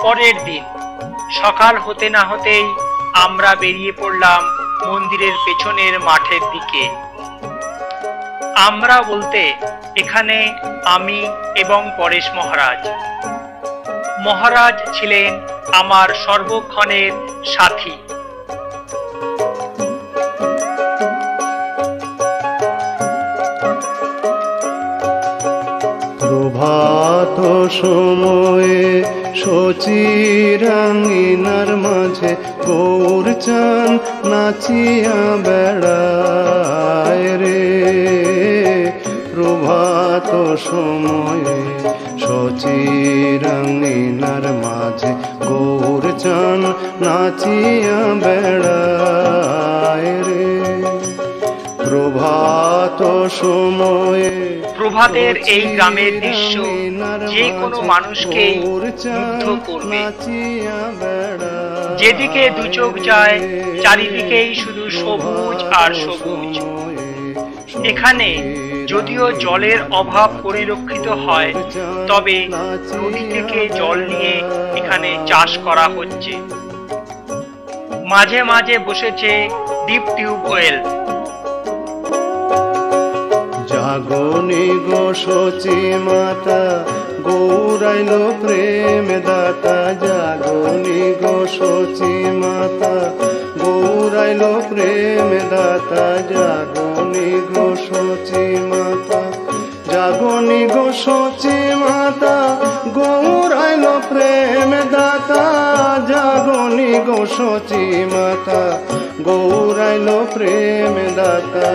পরের দিন সকাল হতে না হতেই আমরা বেরিয়ে পড়লাম মন্দিরের পেছনের মাঠের দিকে। আমরা বলতে এখানে আমি এবং পরেশ মহারাজ। মহারাজ ছিলেন আমার সর্বক্ষণের সাথী। প্রভাত সময়ে শচীরাঙ্গিনার মাঝে গৌরচাঁদ নাচিয়া বেড়ায় রে। প্রভাত সময়ে শচীরাঙ্গিনার মাঝে গৌরচাঁদ নাচিয়া বেড়ায় রে। প্রভাত সময়ে প্রভাতের এই গ্রামের দৃশ্য যে কোনো মানুষকে মুগ্ধ করবে। যেদিকে দু চোখ যায় চারিদিকেই শুধু সবুজ আর সবুজ। এখানে যদিও জলের অভাব পরিলক্ষিত হয়, তবে নদী থেকে জল নিয়ে এখানে চাষ করা হচ্ছে। মাঝে মাঝে বসেছে ডিপ টিউবওয়েল। জাগনি গো শচী মাতা গৌরাইল প্রেম দাতা। জাগনি গো শচী মাতা গৌরাইল প্রেম দাতা। জাগনি গো শচী মাতা, জাগনি গো শচী মাতা গৌরাইল প্রেম দাতা। জাগনি গো শচী মাতা গৌরাইল প্রেম দাতা।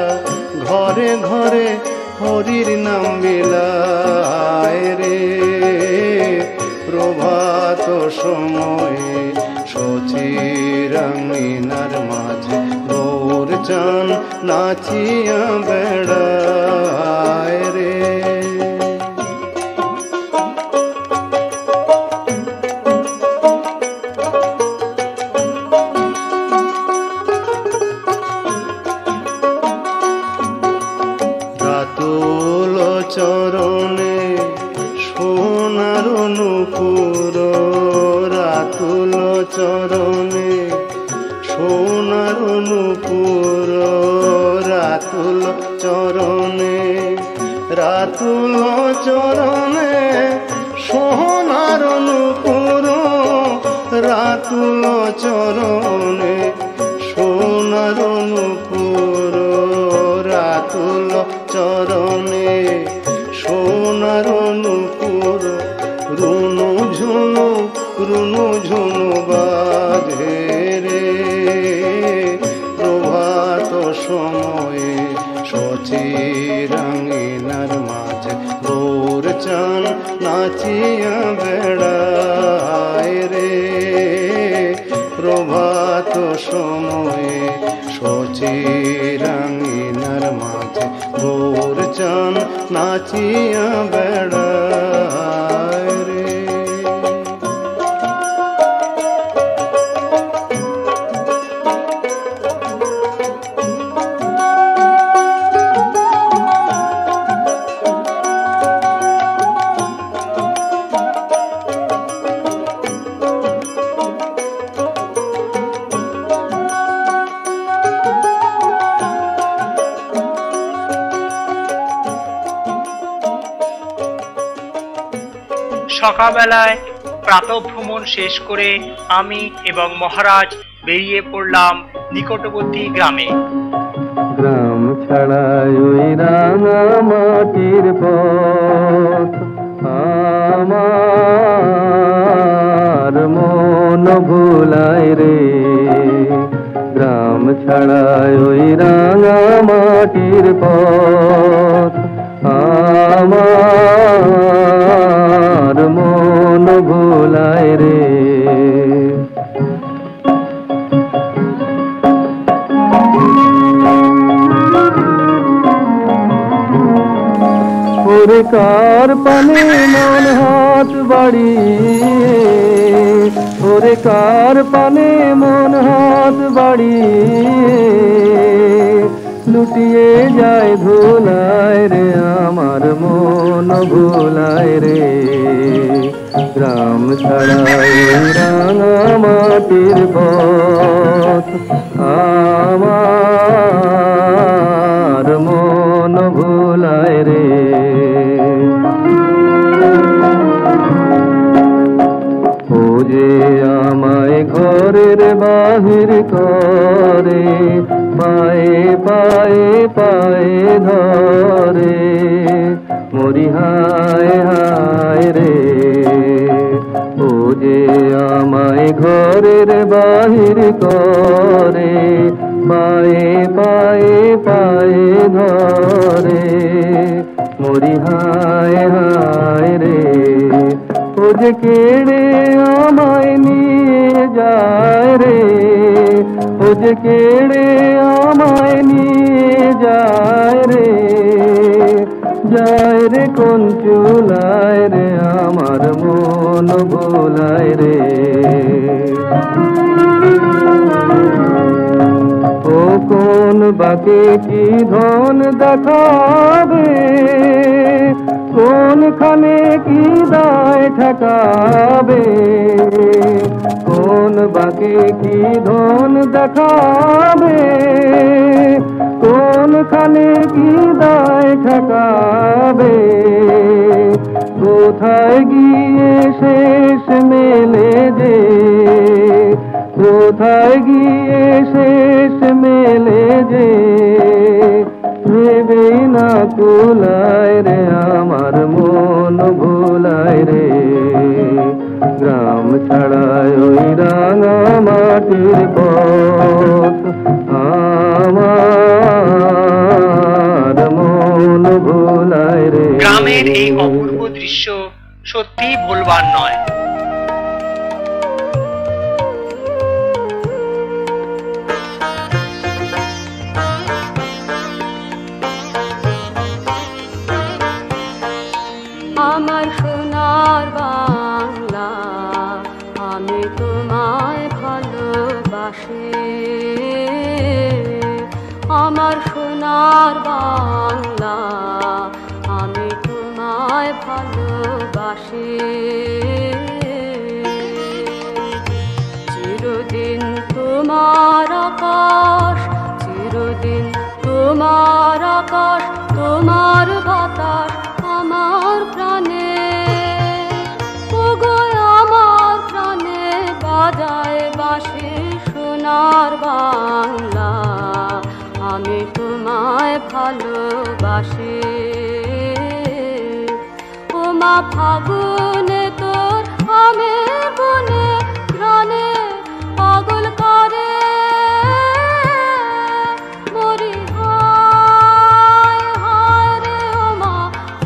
ঘরে ঘরে হরির নাম বিলায় রে। প্রভাত সময়ে শচীরাঙ্গিনার মাঝে গৌরচাঁদ নাচিয়া বেড়ায় রে। রাতুল চরণে সোনার নূপুর। রাতুল চরণে সোনার নূপুর। রাতুল চরণে, রাতুল চরণে সোনার নূপুর। রাতুল চরণে সোনার নূপুর। রাতুল চরণে সোনার নূপুর। রুনু ঝুনু রুনু ঝুনু বাজে রে। প্রভাত সময়ে শচীরাঙ্গিনার মাঝে গৌরচাঁদ নাচিয়া বেড়ায় রে। প্রভাত সময়ে শচীরাঙ্গিনার মাঝে গৌরচাঁদ নাচিয়া বেড়ায় রে। সকালবেলায় প্রাতঃভ্রমণ শেষ করে আমি এবং মহারাজ বেরিয়ে পড়লাম নিকটবর্তী গ্রামে। গ্রাম ছাড়াই ওই রাঙা মাটির পথ আমার মন ভুলায় রে। গ্রাম ছাড়াই ওই রাঙা মাটির পথ আমার মন ভুলায় রে। ওরে কার পানে মন হাত বাড়িয়ে, ওরে কার পানে মন হাত বাড়িয়ে লুটিয়ে যায় ধুলায় রে। আমার মন ভুলায় রে। গ্রাম ছাড়াই রাঙা মাটির পথ আমার মন ভুলায় রে। ও যে আমায় ঘরের বাহির করে, পায়ে পায়ে পায়ে ধরে, মরি হায় হায় রে। ও যে আমায় ঘরের বাহির করে, পায়ে পায়ে পায়ে ধরে, মরি হায় হায় রে। ও যে কেড়ে আমায় নিয়ে যায় রে, ও যে কেড়ে আমায় নিয়ে যায় রে, যায় রে কোন চুলায় রে, আমার মন ভোলায় রে। ও কোন বাকে কি ধন দেখাবে, কোনখানে কি দায় ঠকাবে, কোন বাকে কি ধন দেখাবে, কোনখানে কি দায় ঠকাবে, কোথায় গিয়ে শেষ মেলে যে, কোথায় গিয়ে শেষ মেলে যে, ভেবেই না কুলায় রে, আমার মন ভোলায় রে। গ্রাম ছাড়ায় ওই রাঙা মাটির পথ আমার মন ভোলায় রে। গ্রামের এই অপূর্ব দৃশ্য সত্যিই ভুলবার নয়। আমার সোনার বাংলা, আমি তোমায় ভালোবাসি। আমার সোনার বাংলা, আমি তোমায় ভালোবাসি। চিরদিন তোমার আকাশ, চিরদিন তোমার আকাশ, তোমার বাতাস আমার প্রাণে, ওগো আমার প্রাণে বাজায় বাঁশি সোনার বাংলা, আমি তোমায় ভালোবাসি। ও মা ফাগুনে তোর আমের বনে, প্রাণে পাগল করে, মরি হায় হায় রে। ও মা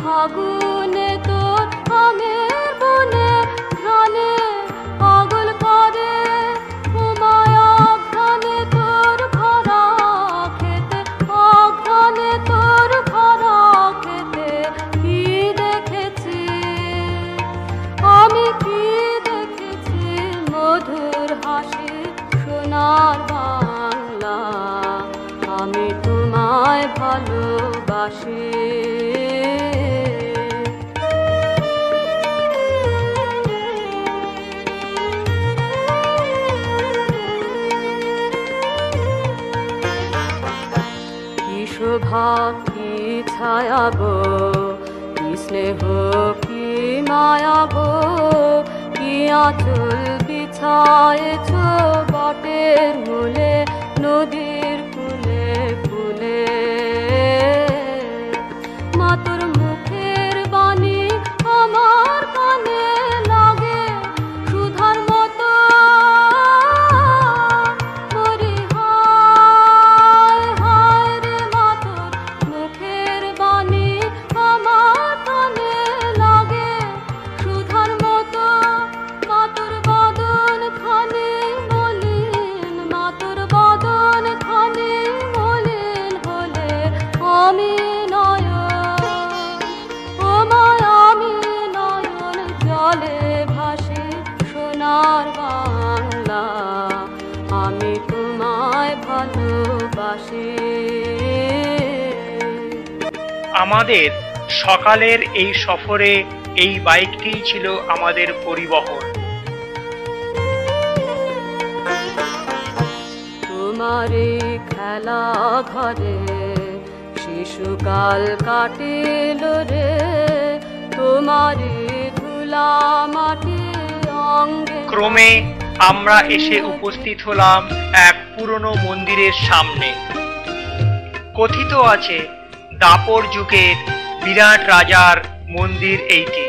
ফাগুনে তোর আমের বনে, প্রাণে পাগল করে, ও মায়া ঘ্রাণে তোর ভরা খেতে, অঘ্রাণে তোর ভরা খেতে কি দেখেছি আমি, কি দেখেছি মধুর হাসি সোনার বাংলা, আমি তোমায় ভালোবাসি। কি শোভা কি ছায়া গো, কি স্নেহ কি মায়া গো, কি আঁচল বিছায়েছ বটের মূলে, নদীর কূলে কূলে। মা তোর মুখের বাণী আমার কানে লাগে সুধার মতো, মরি হায় হায় রে। মা তোর মুখের বাণী আমার কানে লাগে সুধার মতো, মা তোর বদন খানি মলিন, মা তোর বদন খানি মলিন হলে আমি নয়ন, ও মা আমি নয়ন জলে ভাসি সোনার বাংলা, আমি তোমায় ভালোবাসি। আমাদের সকালের এই সফরে এই বাইকটিই ছিল আমাদের পরিবহন। তোমারে খেলা ঘরে শিশুকাল কাটিল রে, তোমারে ধুলা মাটি অঙ্গে। ক্রমে আমরা এসে উপস্থিত হলাম এক পুরনো মন্দিরের সামনে। কথিত আছে দাপর যুগের বিরাট রাজার মন্দির এইটি।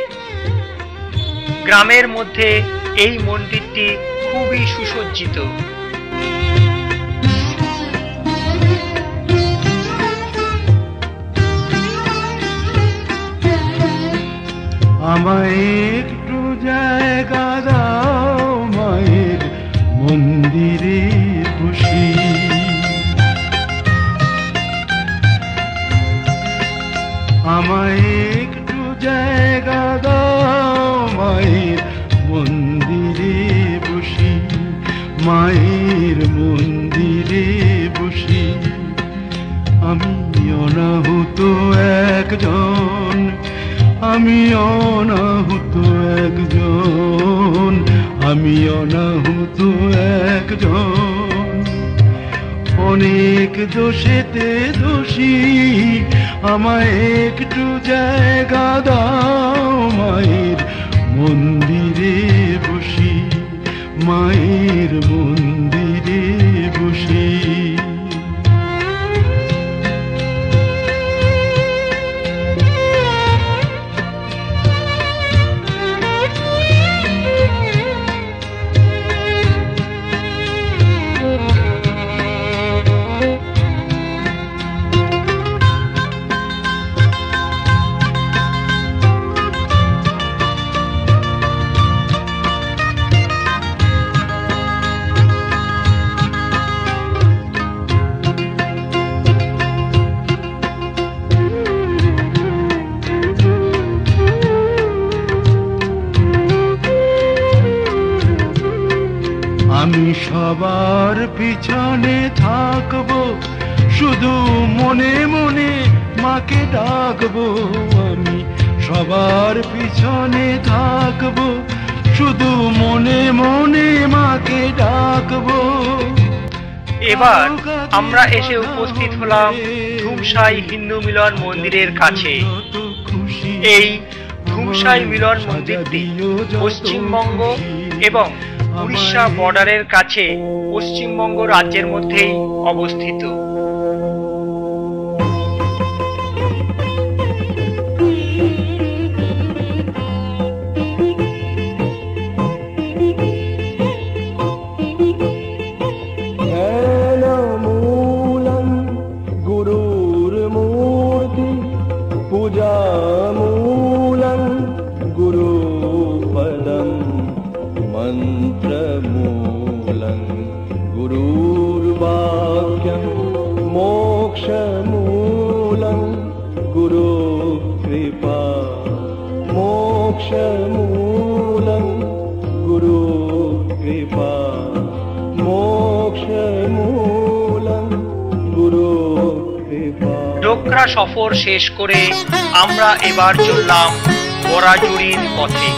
গ্রামের মধ্যে এই মন্দিরটি খুবই সুসজ্জিত। আমায় একটু জায়গা দাও মায়ের মন্দিরে বসি, আমায় একটু জায়গা দাও মায়ের মন্দিরে বসি, মায়ের মন্দিরে বসি। আমি অনাহুত একজন, আমি অনাহুত একজন, আমি অনাহুত একজন। অনেক দোষেতে দোষী, আমায় একটু জায়গা দাও মায়ের মন্দিরে বসি, মায়ের মন্দিরে বসি। আমি সবার পিছনে থাকবো, শুধু মনে মনে মাকে ডাকবো। আমি সবার পিছনে থাকবো, শুধু মনে মনে মাকে ডাকবো। এবার আমরা এসে উপস্থিত হলাম ধুমসাই হিন্দু মিলন মন্দিরের কাছে। এই ধুমসাই মিলন মন্দিরটি পশ্চিমবঙ্গ এবং উড়িষ্যা বর্ডারের কাছে পশ্চিমবঙ্গ রাজ্যের মধ্যেই অবস্থিত। ধ্যানমূলং গুরুর্মূর্তি, পূজামূলং গুরুপদম, মন্ত্রমূলং গুরুর্বাক্যং, মোক্ষমূলং গুরুকৃপা, মোক্ষমূলং গুরুকৃপা, মোক্ষমূলং গুরুকৃপা। ডোকরা সফর শেষ করে আমরা এবার চললাম বরাজুরির পথে।